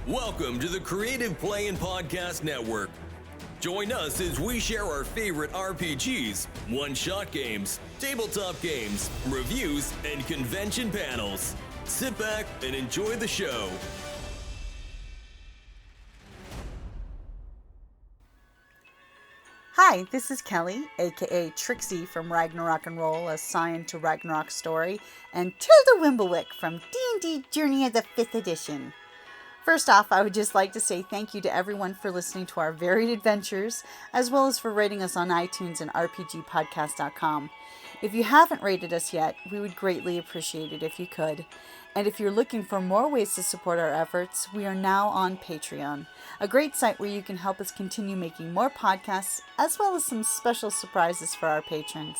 Welcome to the Creative Play and Podcast Network. Join us as we share our favorite RPGs, one-shot games, tabletop games, reviews, and convention panels. Sit back and enjoy the show. Hi, this is Kelly, aka Trixie from Ragnarok and Roll, assigned to Ragnarok Story, and Tilda Wimblewick from D&D Journey of the 5th Edition. First off, I would just like to say thank you to everyone for listening to our varied adventures, as well as for rating us on iTunes and RPGpodcast.com. If you haven't rated us yet, we would greatly appreciate it if you could. And if you're looking for more ways to support our efforts, we are now on Patreon, a great site where you can help us continue making more podcasts, as well as some special surprises for our patrons.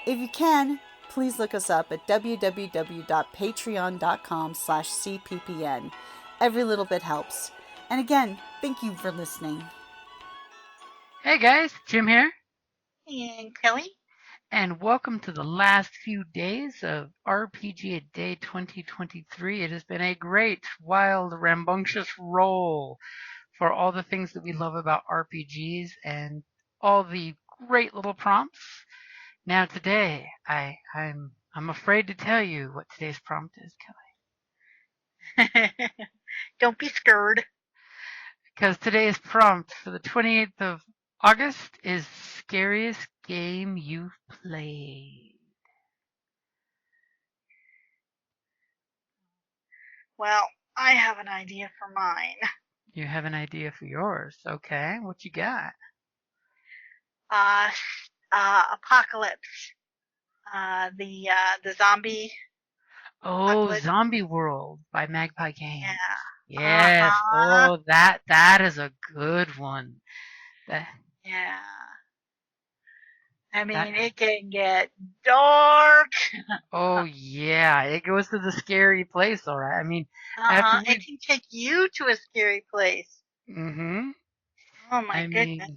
If you can, please look us up at www.patreon.com/cppn. Every little bit helps. And again, thank you for listening. Hey guys, Jim here, And Kelly? and welcome to the last few days of RPGaDay 2023. It has been a great, wild, rambunctious roll for all the things that we love about RPGs and all the great little prompts. Now today, I'm afraid to tell you what today's prompt is, Kelly. Don't be scared. Because today's prompt for the 28th of August is Scariest Game You've Played. Well, I have an idea for mine. You have an idea for yours. Okay, what you got? Apocalypse. The zombie. Oh, Apocalypse. Zombie World by Magpie Games. Yeah. Yes. Oh, that is a good one. Yeah. I mean, it can get dark. Oh yeah, it goes to the scary place, all right. I mean, It can take you to a scary place. Mm-hmm. Oh my goodness. mean,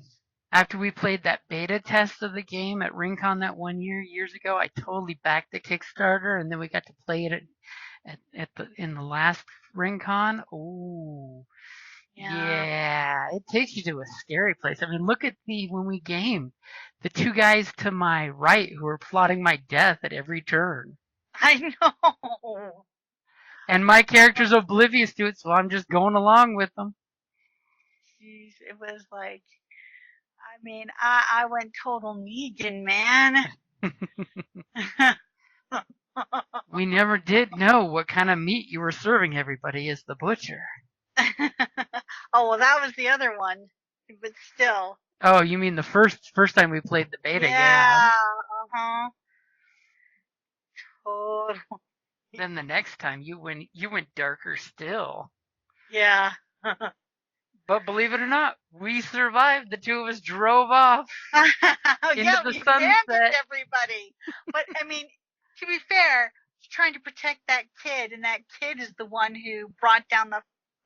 after we played that beta test of the game at RingCon that one years ago, I totally backed the Kickstarter, and then we got to play it in the last RingCon. Ooh, yeah, it takes you to a scary place. I mean, look at when we gamed, the two guys to my right who were plotting my death at every turn. I know. And my character's oblivious to it, so I'm just going along with them. Jeez, it was like, I mean, I went total Negan, man. We never did know what kind of meat you were serving everybody as the butcher. Oh, well, that was the other one, but still. Oh, you mean the first time we played the beta? Yeah. Total. Then the next time you went darker still. Yeah. But believe it or not, we survived. The two of us drove off into the sunset. Everybody. But I mean, to be fair, he's trying to protect that kid, and that kid is the one who brought down the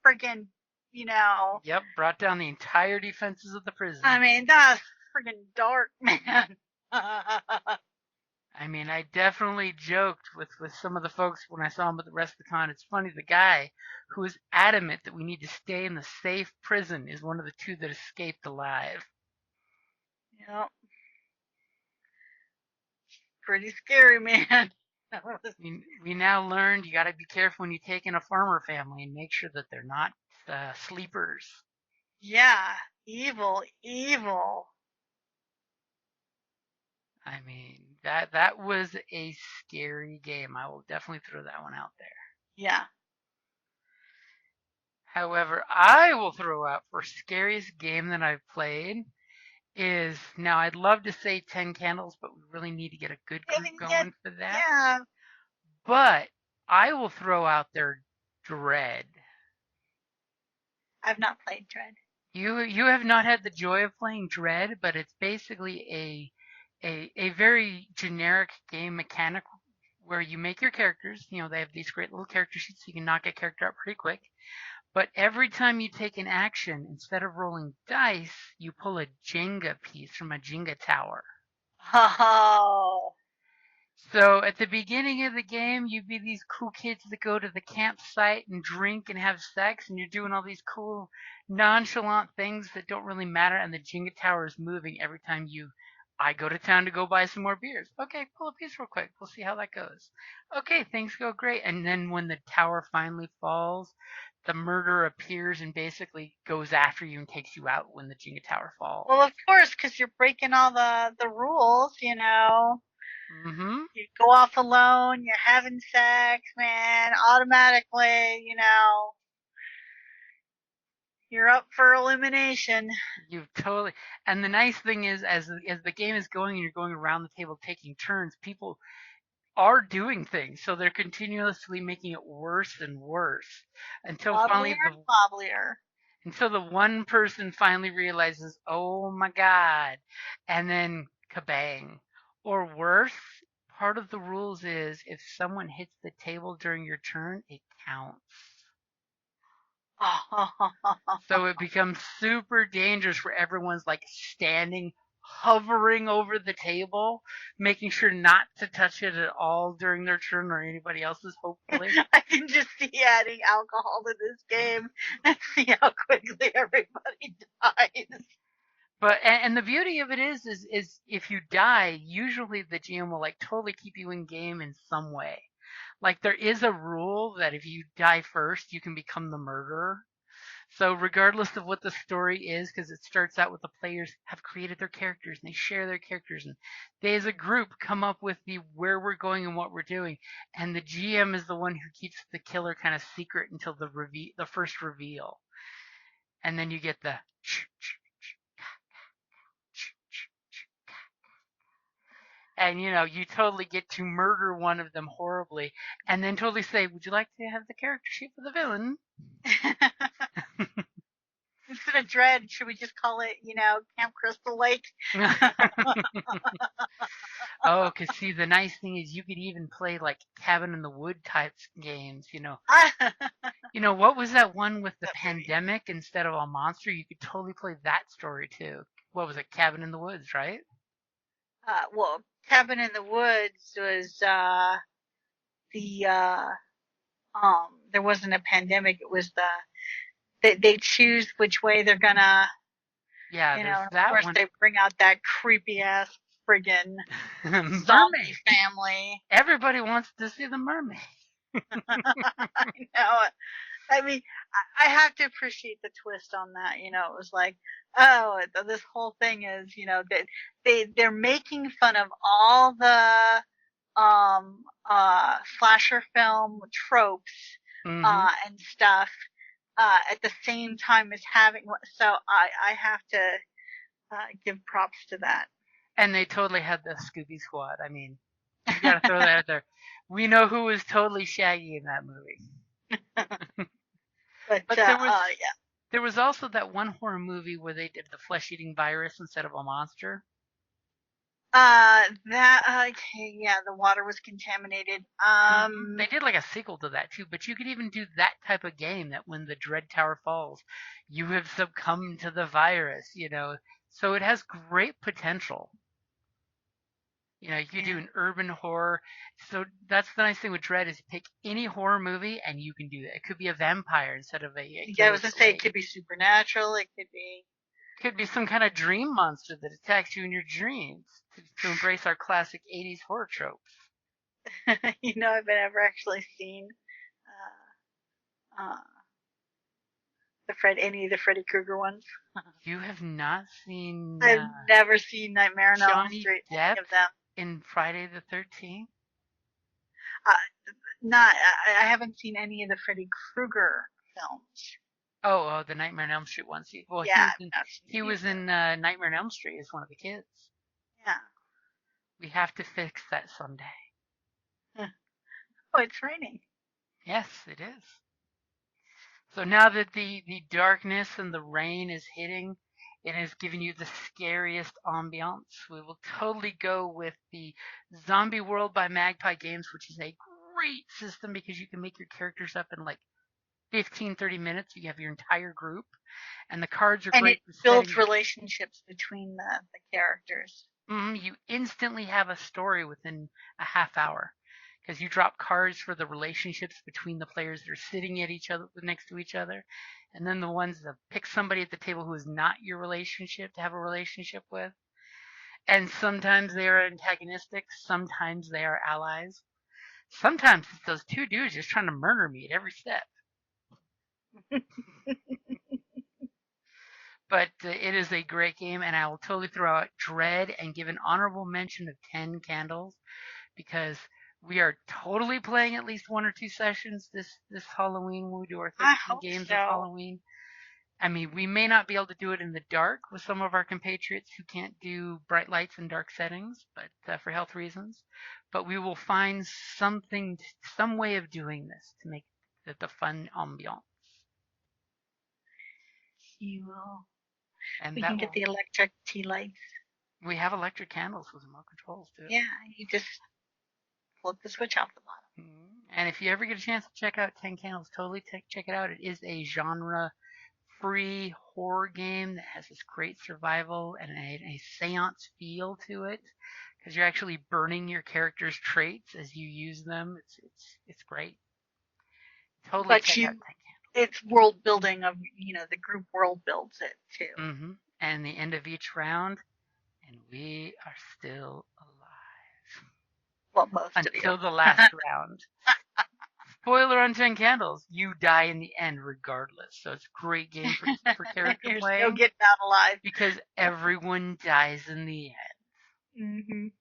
friggin', Yep, brought down the entire defenses of the prison. I mean, that's friggin' dark, man. I mean, I definitely joked with some of the folks when I saw him at the rest of the con. It's funny, the guy who is adamant that we need to stay in the safe prison is one of the two that escaped alive. Yep. Pretty scary, man. We now learned you got to be careful when you take in a farmer family and make sure that they're not sleepers. Yeah, evil. I mean, that was a scary game. I will definitely throw that one out there. Yeah. However, I will throw out for scariest game that I've played is, now I'd love to say 10 Candles, but we really need to get a good group going for that. Yeah. But I will throw out there Dread. I've not played Dread. You have not had the joy of playing Dread, but it's basically a very generic game mechanic where you make your characters. They have these great little character sheets, so you can knock a character out pretty quick. But every time you take an action, instead of rolling dice, you pull a Jenga piece from a Jenga tower. Oh. So at the beginning of the game, you'd be these cool kids that go to the campsite and drink and have sex, and you're doing all these cool, nonchalant things that don't really matter, and the Jenga tower is moving every time I go to town to go buy some more beers. Okay, pull a piece real quick. We'll see how that goes. Okay, things go great. And then when the tower finally falls, the murderer appears and basically goes after you and takes you out when the Jenga tower falls. Well, of course, because you're breaking all the rules, you know. Mm-hmm. You go off alone, you're having sex, man, automatically, you know, you're up for elimination. You totally. And the nice thing is, as the game is going and you're going around the table taking turns, people are doing things, so they're continuously making it worse and worse until finally Wobblier and wobblier. until the one person finally realizes, oh my god, and then kabang. Or worse, part of the rules is if someone hits the table during your turn, it counts. So it becomes super dangerous where everyone's like standing, hovering over the table, making sure not to touch it at all during their turn or anybody else's, hopefully. I can just see adding alcohol to this game and see how quickly everybody dies. But and the beauty of it is if you die, usually the GM will like totally keep you in game in some way. Like there is a rule that if you die first, you can become the murderer. So regardless of what the story is, because it starts out with the players have created their characters and they share their characters and they as a group come up with the where we're going and what we're doing, and the GM is the one who keeps the killer kind of secret until the first reveal, and then you get the and you totally get to murder one of them horribly, and then totally say, "Would you like to have the character sheet for the villain?" Instead of Dread, should we just call it, you know, Camp Crystal Lake? Oh, because see, the nice thing is you could even play like Cabin in the Wood types games. What was that one with the pandemic instead of a monster? You could totally play that story too. What was it? Cabin in the Woods, right? Well, Cabin in the Woods was the there wasn't a pandemic. It was they choose which way they're gonna. Yeah, You there's know, of that course one. they bring out that creepy ass friggin' zombie Mermaid. family. Everybody wants to see the mermaid. I know. I mean, I have to appreciate the twist on that. You know, it was like, oh, this whole thing is, you know, they're making fun of all the slasher film tropes Mm-hmm. and stuff at the same time as having. So I have to give props to that. And they totally had the Scooby Squad. I mean, you gotta throw that out there. We know who was totally Shaggy in that movie. But But yeah. there was also that one horror movie where they did the flesh-eating virus instead of a monster. Okay, yeah, the water was contaminated. They did like a sequel to that too, but you could even do that type of game that when the Dread Tower falls, you have succumbed to the virus. So it has great potential. You could do an urban horror. So that's the nice thing with Dread is you pick any horror movie and you can do that. It could be a vampire instead of a yeah, I was gonna say it could be supernatural. It could be. Could be some kind of dream monster that attacks you in your dreams to embrace our classic 80s horror tropes. You know, I've never actually seen uh, any of the Freddy Krueger ones. You have not seen I've never seen Nightmare on Elm Johnny Street. Depp Any of them. in Friday the 13th? I haven't seen any of the Freddy Krueger films. Oh, the Nightmare on Elm Street ones. Well, Yeah, he was in Nightmare on Elm Street as one of the kids. Yeah. We have to fix that someday. Oh, it's raining. Yes, it is. So now that the darkness and the rain is hitting, it is giving you the scariest ambiance. We will totally go with the Zombie World by Magpie Games, which is a great system because you can make your characters up in like 15, 30 minutes. You have your entire group, and the cards are and great. And it builds relationships between the characters. You instantly have a story within a half hour because you drop cards for the relationships between the players that are sitting at each other next to each other, and then the ones that pick somebody at the table who is not your relationship to have a relationship with. And sometimes they are antagonistic, sometimes they are allies. Sometimes it's those two dudes just trying to murder me at every step. But it is a great game, and I will totally throw out Dread and give an honorable mention of 10 Candles because we are totally playing at least 1 or 2 sessions this Halloween when we do our 13 games of Halloween. I mean, we may not be able to do it in the dark with some of our compatriots who can't do bright lights and dark settings, but for health reasons. But we will find some way of doing this to make it the fun ambiance. You will. And we can get the electric tea lights. We have electric candles with remote controls too. Yeah, you just flip the switch off the bottom. And if you ever get a chance to check out 10 Candles, totally check it out. It is a genre-free horror game that has this great survival and a seance feel to it because you're actually burning your character's traits as you use them. It's great. Totally check out 10 Candles. It's world building of, the group world builds it too. And the end of each round, and we are still alive. Well, most until the last round. Spoiler on 10 Candles, you die in the end regardless. So it's a great game for character play. You're getting out alive. Because everyone dies in the end.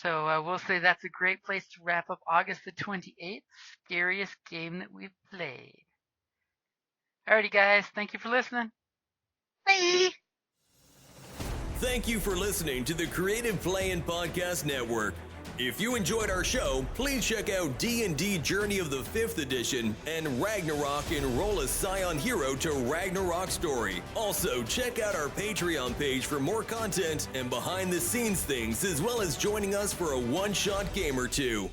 So we'll say that's a great place to wrap up August the 28th, scariest game that we've played. Alrighty, guys. Thank you for listening. Bye. Thank you for listening to the Creative Playing Podcast Network. If you enjoyed our show, please check out D&D Journey of the 5th Edition and Ragnarok Enroll a Scion Hero to Ragnarok Story. Also, check out our Patreon page for more content and behind-the-scenes things, as well as joining us for a one-shot game or two.